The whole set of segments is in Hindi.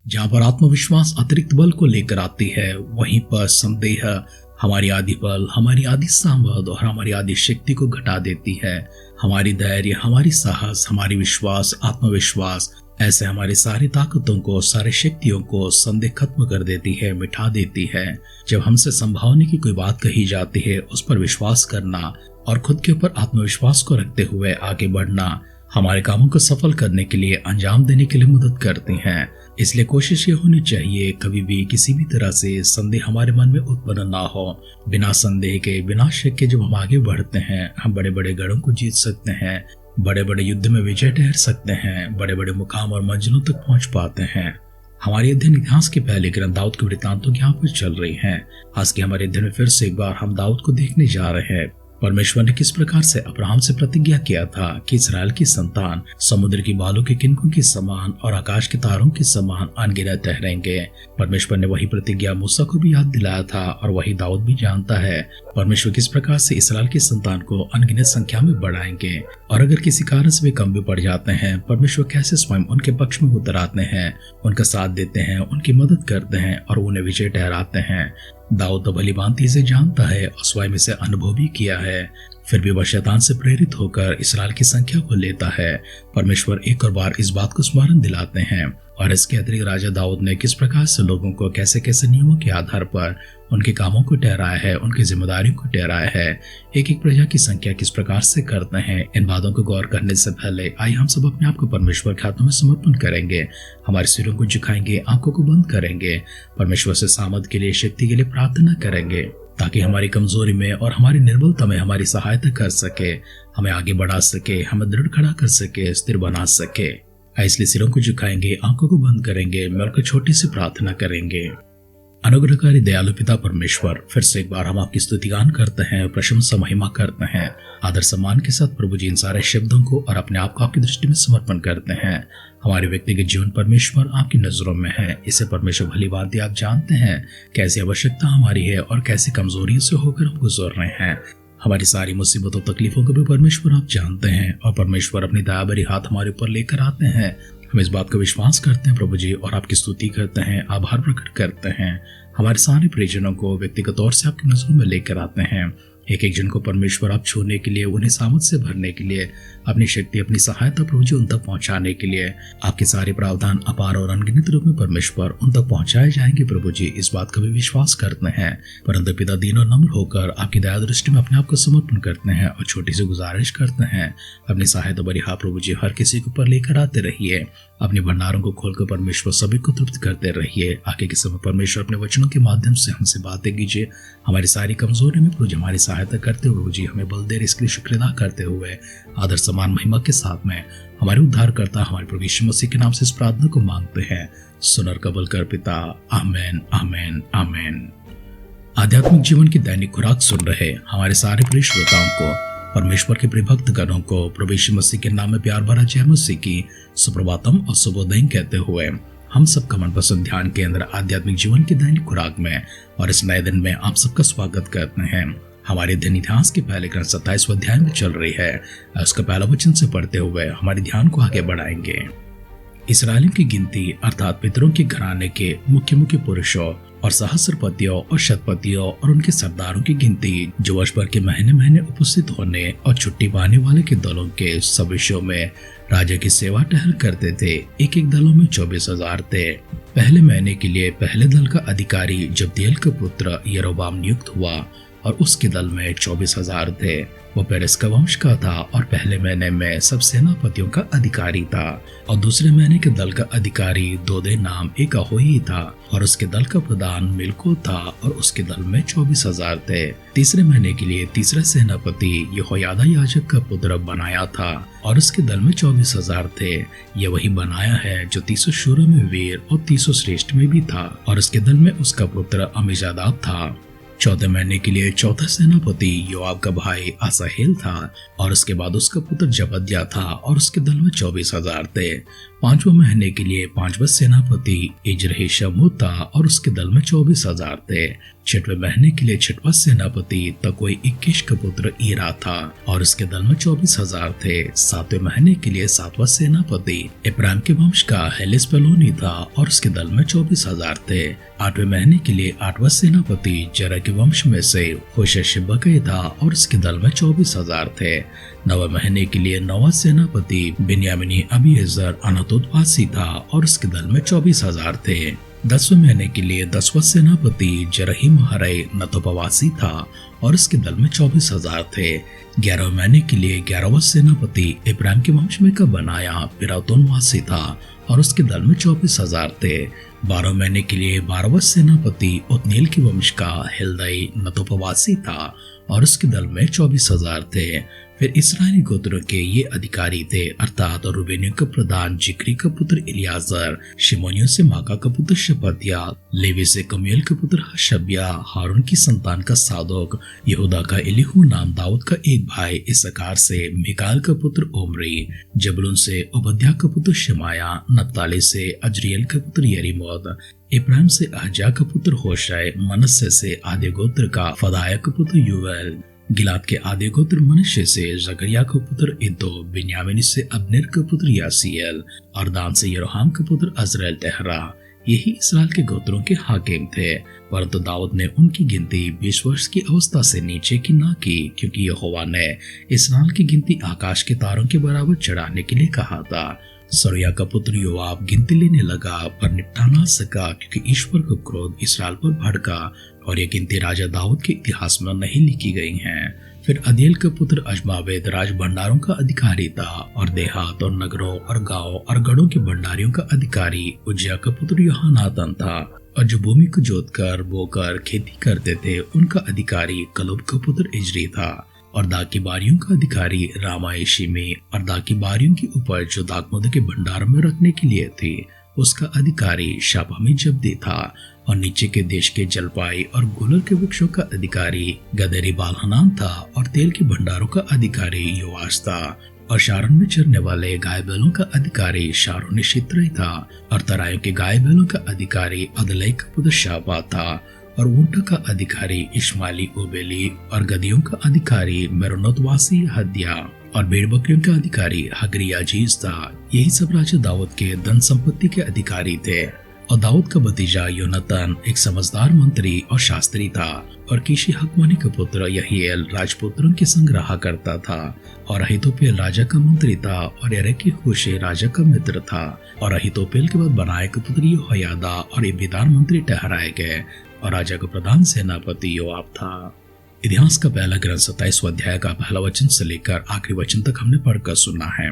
जहाँ पर आत्मविश्वास अतिरिक्त बल को लेकर आती है, वहीं पर संदेह हमारी आदि बल, हमारी आदि सामर्थ और हमारी आदि शक्ति को घटा देती है। हमारी धैर्य, हमारी साहस, हमारी विश्वास, आत्मविश्वास, ऐसे हमारी सारी ताकतों को, सारी शक्तियों को संदेह खत्म कर देती है, मिटा देती है। जब हमसे संभावना की कोई बात कही जाती है, उस पर विश्वास करना और खुद के ऊपर आत्मविश्वास को रखते हुए आगे बढ़ना हमारे कामों को सफल करने के लिए, अंजाम देने के लिए मदद करती हैं। इसलिए कोशिश ये होनी चाहिए कभी भी किसी भी तरह से संदेह हमारे मन में उत्पन्न ना हो। बिना संदेह के, बिना शक के जब हम आगे बढ़ते हैं, हम बड़े बड़े गढ़ों को जीत सकते हैं, बड़े बड़े युद्ध में विजय ठहर सकते हैं, बड़े बड़े मुकाम और मंजिलों तक पहुंच पाते हैं। हमारे अध्ययन इतिहास के पहले ग्रंथ दाऊद के वृत्तांतों की यहाँ पर चल रही हैं। आज के हमारे अध्ययन में फिर से एक बार हम दाऊद को देखने जा रहे हैं। परमेश्वर ने किस प्रकार से अब्राहम से प्रतिज्ञा किया था कि इस्राएल की संतान समुद्र की बालू के किनकों के समान और आकाश के तारों के समान अनगिनत ठहरेंगे। परमेश्वर ने वही प्रतिज्ञा मूसा को भी याद दिलाया था और वही दाऊद भी जानता है परमेश्वर किस प्रकार से इस्राएल की संतान को अनगिनत संख्या में बढ़ाएंगे। और अगर किसी कारण से वे कम भी पड़ जाते हैं, परमेश्वर कैसे स्वयं उनके पक्ष में उतर आते हैं, उनका साथ देते हैं, उनकी मदद करते हैं और उन्हें विजय ठहराते हैं। दाऊद तो भली भांति इसे जानता है और स्वयं इसे अनुभव भी किया है, फिर भी वह शैतान से प्रेरित होकर इस्राएल की संख्या को लेता है। परमेश्वर एक और बार इस बात को स्मरण दिलाते हैं। और इसके अतिरिक्त राजा दाऊद ने किस प्रकार से लोगों को कैसे कैसे नियमों के आधार पर उनके कामों को ठहराया है, उनकी जिम्मेदारियों को ठहराया है, एक एक प्रजा की संख्या किस प्रकार से करते हैं। इन बातों को गौर करने से पहले आइए हम सब अपने आप को परमेश्वर के हाथों में समर्पण करेंगे, हमारे सिरों को झुकाएंगे, आंखों को बंद करेंगे, परमेश्वर से सामर्थ के लिए, शक्ति के लिए प्रार्थना करेंगे ताकि हमारी कमजोरी में और हमारी निर्बलता में हमारी सहायता कर सके, हमें आगे बढ़ा सके, हमें दृढ़ खड़ा कर सके, स्थिर बना सके। इसलिए सिरों को झुकाएंगे, आंखों को बंद करेंगे, मिलकर छोटी सी प्रार्थना करेंगे। अनुग्रहकारी दयालु पिता परमेश्वर, फिर से एक बार हम आपकी स्तुति गान करते हैं, प्रशंसा महिमा करते हैं, आदर सम्मान के साथ प्रभु जी इन सारे शब्दों को और अपने आप को आपकी दृष्टि में समर्पण करते हैं। हमारे व्यक्तिगत जीवन परमेश्वर आपकी नजरों में है। इसे परमेश्वर भली बात आप जानते हैं कैसी आवश्यकता हमारी है और कैसी कमजोरियों से होकर हम गुजर रहे हैं। हमारी सारी मुसीबतों तकलीफों को भी परमेश्वर आप जानते हैं और परमेश्वर अपनी दया भरी हाथ हमारे ऊपर लेकर आते हैं। हम इस बात का विश्वास करते हैं प्रभु जी और आपकी स्तुति करते हैं, आभार प्रकट करते हैं। हमारे सारे परिजनों को व्यक्तिगत तौर से आपकी नजरों में लेकर आते हैं। एक एक जन को परमेश्वर आप छूने के लिए, उन्हें सामर्थ से भरने के लिए, अपनी शक्ति, अपनी सहायता प्रभु जी उन तक पहुंचाने के लिए आपके सारे प्रावधान अपार और अनगिनत रूप में परमेश्वर उन तक पहुंचाए जाएंगे। प्रभु जी इस बात का भी विश्वास करते हैं। परंतु पिता दीन और नम्र होकर आपकी दया दृष्टि में अपने आप को समर्पण करते हैं और छोटी सी गुजारिश करते हैं, अपनी सहायता भरी हाथ प्रभु जी हर किसी के ऊपर लेकर आते रहिए। अपने भंडारों को खोलकर परमेश्वर सभी को तृप्त करते रहिए। आगे के समय परमेश्वर अपने वचनों के माध्यम से हमसे बातें कीजिए। हमारी सारी कमजोरी में प्रभु जी हमारी सहायता करते हुए जी हमें बल दे, इसके लिए शुक्र अदा करते हुए आदर सम्मान महिमा के साथ में हमारे उद्धारकर्ता हमारे प्रभु यीशु मसीह के नाम से इस प्रार्थना को मांगते हैं। सुनर कबूल कर पिता, आमेन, आमेन, आमेन। आध्यात्मिक जीवन की दैनिक खुराक सुन रहे हमारे सारे प्रिय श्रोताओं को, परमेश्वर के प्रिय भक्तगणों को प्रभु यीशु मसीह के नाम में प्यार भरा जय मसीह की सुप्रभातम और शुभोदय कहते हुए हम सबका मनपसंद ध्यान केंद्र आध्यात्मिक जीवन की दैनिक खुराक में और इस नए दिन में आप सबका स्वागत करते हैं। हमारे अध्ययन इतिहास के पहले ग्रंथ 27 अध्याय में चल रही है। उसका पहला वचन से पढ़ते हुए हमारे ध्यान को आगे बढ़ाएंगे। इस्राएलियों की गिनती अर्थात पितरों के घराने के मुख्य मुख्य पुरुषों और सहस्रपतियों और शतपतियों और उनके सरदारों की गिनती जो वर्ष भर के महीने महीने उपस्थित होने और छुट्टी पाने वाले के दलों के सब विषयों में राजा की सेवा टहल करते थे, एक एक दलों में 24,000 थे। पहले महीने के लिए पहले दल का अधिकारी जब्दिएल का पुत्र यरोबाम नियुक्त हुआ और उसके दल में 24,000 थे। वो पेरेस का वंश का था और पहले महीने में सब सेनापतियों का अधिकारी था। और दूसरे महीने के दल का अधिकारी दोदे नाम एक अहोई था और उसके दल का प्रधान मिल्को था और उसके दल में 24,000 थे। तीसरे महीने के लिए तीसरा सेनापति यहोयादा याजक का पुत्र बनाया था और उसके दल में 24,000 थे। यह वही बनाया है जो 300 शूरों में वीर और 300 श्रेष्ठ में भी था और उसके दल में उसका पुत्र अमीजादाब था। चौथे महीने के लिए चौथा सेनापति योआब का भाई असाहेल था और उसके बाद उसका पुत्र जबद्या था और उसके दल में 24,000 थे। पांचवें महीने के लिए पांचवा सेनापति इजरहेशमूत था और उसके दल में 24,000 थे। छठवें महीने के लिए छठवा सेनापति तकोई इक्कीश का पुत्र ईरा था और उसके दल में 24,000 थे। सातवें महीने के लिए सातवां सेनापति इब्राहिम के वंश का हेलिस्पेलोनी था और उसके दल में 24,000 थे। आठवें महीने के लिए आठवां सेनापति जरा के वंश में से होशेशबकै था और उसके दल में 24,000 थे। नवे महीने के लिए नौवां सेनापति बिन्यामीनी अबीएजर अनातोतवासी था और उसके दल में 24,000 थे। 10वें महीने के लिए 10वां सेनापति जरहीम हरै नतोपवासी था और उसके दल में 24,000 थे। 11वें महीने के लिए 11वां सेनापति इब्राहिम के वंश में का बनाया पिरातोनवासी था और उसके दल में 24,000 थे। 12वें महीने के लिए 12वां सेनापति उतनील के वंश का हिल्दै नतोपवासी था और उसके दल में 24,000 थे। फिर इस्राएली गोत्रों के ये अधिकारी थे, अर्थात रूबेनियों का प्रधान जिक्री का पुत्र इलियाजर, शिमोनियों से माका का पुत्र शपत्या, लेवी से कमीएल का पुत्र हशब्या, हारून की संतान का सादोक, यहूदा का एलीहू नाम दाऊद का एक भाई, इसकार से मिकाल का पुत्र ओमरी, जबलून से उबद्या का पुत्र शमाया, नप्ताली से अजरियल का पुत्र यरीमोत, इब्राहिम से अहजा का पुत्र होशै, मनस्से से आधे गोत्र का फदाया का पुत्र यूवेल, गिलाद के आधे गोत्र मनुष्य से जकरिया का पुत्र इद्दो, बिन्यामीनी से अब्नेर का पुत्र यासीएल और दान से यरोहाम का पुत्र अजरेल ठहरा। यही इसराइल के गोत्रों के हाकिम थे, परंतु दाऊद ने उनकी गिनती 20 वर्ष की अवस्था से नीचे की ना की, क्योंकि यहोवा ने इसराइल की गिनती आकाश के तारों के बराबर चढ़ाने के लिए कहा था। सरुया का पुत्र योआब गिनती लेने लगा पर निपटा ना सका, क्योंकि ईश्वर का क्रोध इसराइल पर भड़का और ये गिनती राजा दाऊद के इतिहास में नहीं लिखी गई हैं। फिर अदीएल का पुत्र अजमावेद राज भंडारों का अधिकारी था और देहात और नगरों और गांव और गढ़ों के भंडारियों का अधिकारी उज्जिया का पुत्र योहानातन था। और जो भूमि को जोतकर बोकर खेती करते थे उनका अधिकारी कलूब का पुत्र इजरी था। और दाग की बारियों का अधिकारी रामायशी में और दाग की बारियों की उपज जो दाखमधु के भंडार में रखने के लिए थी उसका अधिकारी शापामी जब्दी था। और नीचे के देश के जलपाई और गुलर के वृक्षों का अधिकारी गदरी बालहनान था। और तेल के भंडारों का अधिकारी योआश था। और शारोन में चरने वाले गाय बैलों का अधिकारी शारोन शित्री था। और तरायों के गाय बैलों का अधिकारी अदलै का पुत्र शाबा था। और ऊंट का अधिकारी इश्माइली ओबेली और गदियों का अधिकारी मेरोनोतवासी हदिया और भेड़ बकरियों का अधिकारी हगरिया जीज था। यही सब राजा दाऊद के धन संपत्ति के अधिकारी थे। और दाऊद का भतीजा योनातान एक समझदार मंत्री और शास्त्री था। और कीशी हकमनी का पुत्र यहीएल राजपुत्रों के संग रहा करता था। और अहीतोपेल राजा का मंत्री था। और यरेकी होशे राजा का मित्र था। और अहीतोपेल के बाद बनाए का पुत्र यहोयादा और एबीदार मंत्री ठहराए गए। और राजा का प्रधान सेनापति योआब था। इतिहास का पहला ग्रंथ 27वां अध्याय का पहला वचन से लेकर आखिरी वचन तक हमने पढ़कर सुना है।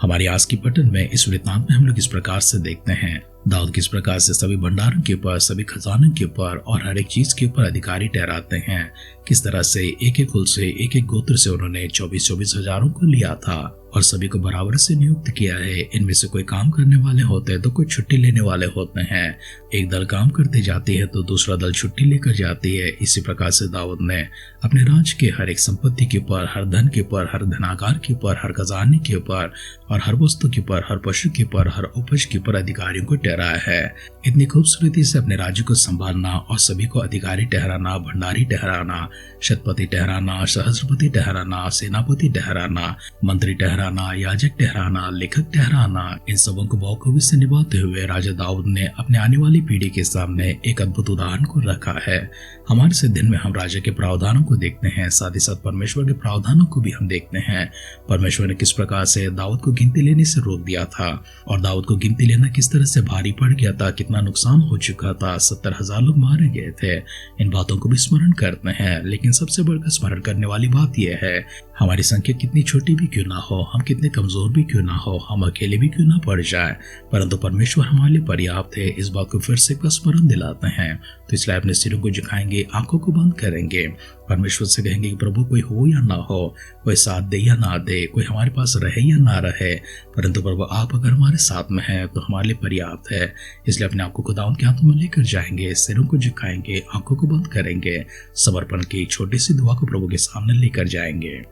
हमारी आज की पठन में इस वृत्तांत में हम लोग इस प्रकार से देखते हैं दाऊद किस प्रकार से सभी भंडारों के ऊपर, सभी खजानों के ऊपर और हर एक चीज के ऊपर अधिकारी ठहराते हैं। किस तरह से एक एक कुल से, एक एक गोत्र से उन्होंने 24 हजारों को लिया था और सभी को बराबर से नियुक्त किया है। इनमें से कोई काम करने वाले होते हैं तो कोई छुट्टी लेने वाले होते हैं। एक दल काम करते जाती है तो दूसरा दल छुट्टी लेकर जाती है। इसी प्रकार से दाऊद ने अपने राज्य के हर एक संपत्ति के ऊपर, हर धन के ऊपर, हर धनागार के ऊपर, हर खजाने के ऊपर और हर वस्तु के ऊपर, हर पशु के ऊपर, हर उपज के ऊपर अधिकारियों को ठहराया है। इतनी खूबसूरती से अपने राज्य को संभालना और सभी को अधिकारी ठहराना, भंडारी ठहराना, शतपति ठहराना, सहस्रपति ठहराना, सेनापति ठहराना, मंत्री ठहराना, याजक ठहराना, लेखक ठहराना, इन सबों को बखूबी से निभाते हुए राजा दाऊद ने अपने आने वाली पीढ़ी के सामने एक अद्भुत उदाहरण को रखा है। हमारे से दिन में हम राजा के प्रावधानों को देखते हैं, साथ ही साथ परमेश्वर के प्रावधानों को भी हम देखते हैं। परमेश्वर ने किस प्रकार से दाऊद को गिनती लेने से रोक दिया था और दाऊद को गिनती लेना किस तरह से भारी पड़ गया था, कितना नुकसान हो चुका था, 70,000 लोग मारे गए थे। इन बातों को भी स्मरण करते हैं। लेकिन सबसे बढ़कर स्मरण करने वाली बात यह है हमारी संख्या कितनी छोटी भी क्यों ना हो, हम कितने कमजोर भी क्यों ना हो, हम अकेले भी क्यों ना पड़ जाए, परंतु परमेश्वर हमारे लिए पर्याप्त है। इस बात को फिर से एक बार स्मरण दिलाते हैं। तो इसलिए अपने सिरों को झुकाएंगे, आंखों को बंद करेंगे, परमेश्वर से कहेंगे कि प्रभु कोई हो या ना हो, कोई साथ दे या ना दे, कोई हमारे पास रहे या ना रहे, परंतु प्रभु आप अगर हमारे साथ में हैं तो हमारे लिए पर्याप्त है। इसलिए अपने आप को खुदावंद के हाथों में लेकर जाएंगे, सिरों को झुकाएंगे, आंखों को बंद करेंगे, समर्पण की एक छोटी सी दुआ को प्रभु के सामने लेकर जाएंगे।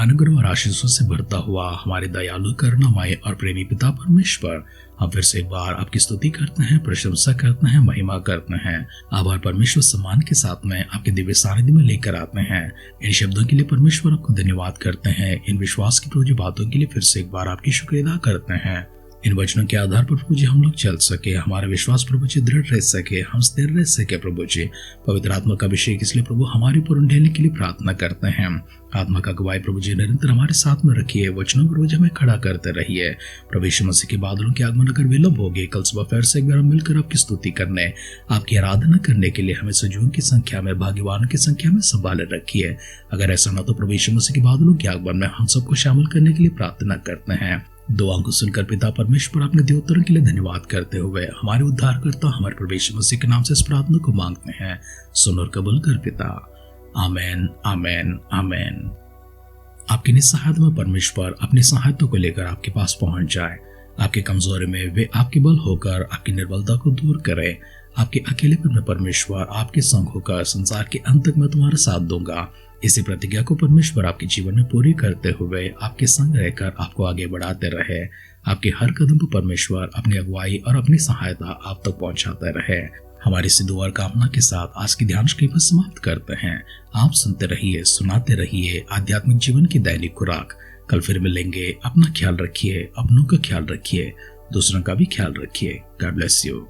अनुग्रह और आशीषों से भरता हुआ हमारे दयालु, करुणामय और प्रेमी पिता परमेश्वर, हम फिर से एक बार आपकी स्तुति करते हैं, प्रशंसा करते हैं, महिमा करते हैं। आभार परमेश्वर सम्मान के साथ में आपके दिव्य सानिध्य में लेकर आते हैं। इन शब्दों के लिए परमेश्वर आपको धन्यवाद करते हैं। इन विश्वास की प्रभु बातों के लिए फिर से एक बार आपकी शुक्रिया अदा करते हैं। इन वचनों के आधार पर प्रभु जी हम लोग चल सके, हमारा विश्वास प्रभु जी दृढ़ रह सके, हम स्थिर रह सके। प्रभु जी पवित्र आत्मा का अभिषेक इसलिए प्रभु हमारे ऊपर उंडेलने के लिए प्रार्थना करते हैं। आत्मा का गवाही प्रभु जी निरंतर हमारे साथ में रखिए, वचनों को रोज हमें खड़ा करते रहिए। प्रभु यीशु मसीह के बादलों के आगमन अगर विलंब हो गए, कल सुबह फिर से एक बार मिलकर आपकी स्तुति करने, आपकी आराधना करने के लिए हमें सजीवों की संख्या में, भाग्यवानों की संख्या में संभाले रखिए। अगर ऐसा न तो प्रभु यीशु मसीह के बादलों के आगमन में हम सबको शामिल करने के लिए प्रार्थना करते हैं। दुआ को सुनकर पिता परमेश्वर अपने देवोत्तरों के लिए धन्यवाद करते हुए हमारे उद्धारकर्ता हमारे प्रभु यीशु मसीह के नाम से इस प्रार्थना को मांगते हैं। सुन और कबूल कर पिता। आमेन, आमेन, आमेन। आपकी निस्सहायता में परमेश्वर अपनी सहायता को लेकर आपके पास पहुंच जाए। आपके कमजोरी में वे आपके बल होकर आपकी निर्बलता को दूर करे। आपके अकेलेपन में परमेश्वर आपके संग होकर संसार के अंत तक मैं तुम्हारा साथ दूंगा। इसी प्रतिज्ञा को परमेश्वर आपके जीवन में पूरी करते हुए आपके संग रहकर आपको आगे बढ़ाते रहे। आपके हर कदम पर परमेश्वर अपनी अगुवाई और अपनी सहायता आप तक पहुंचाते रहे। हमारी इस दुआ और कामना के साथ आज की ध्यान पर समाप्त करते हैं। आप सुनते रहिए, सुनाते रहिए आध्यात्मिक जीवन की दैनिक खुराक। कल फिर मिलेंगे। अपना ख्याल रखिए, अपनों का ख्याल रखिए, दूसरों का भी ख्याल रखिए। God bless you.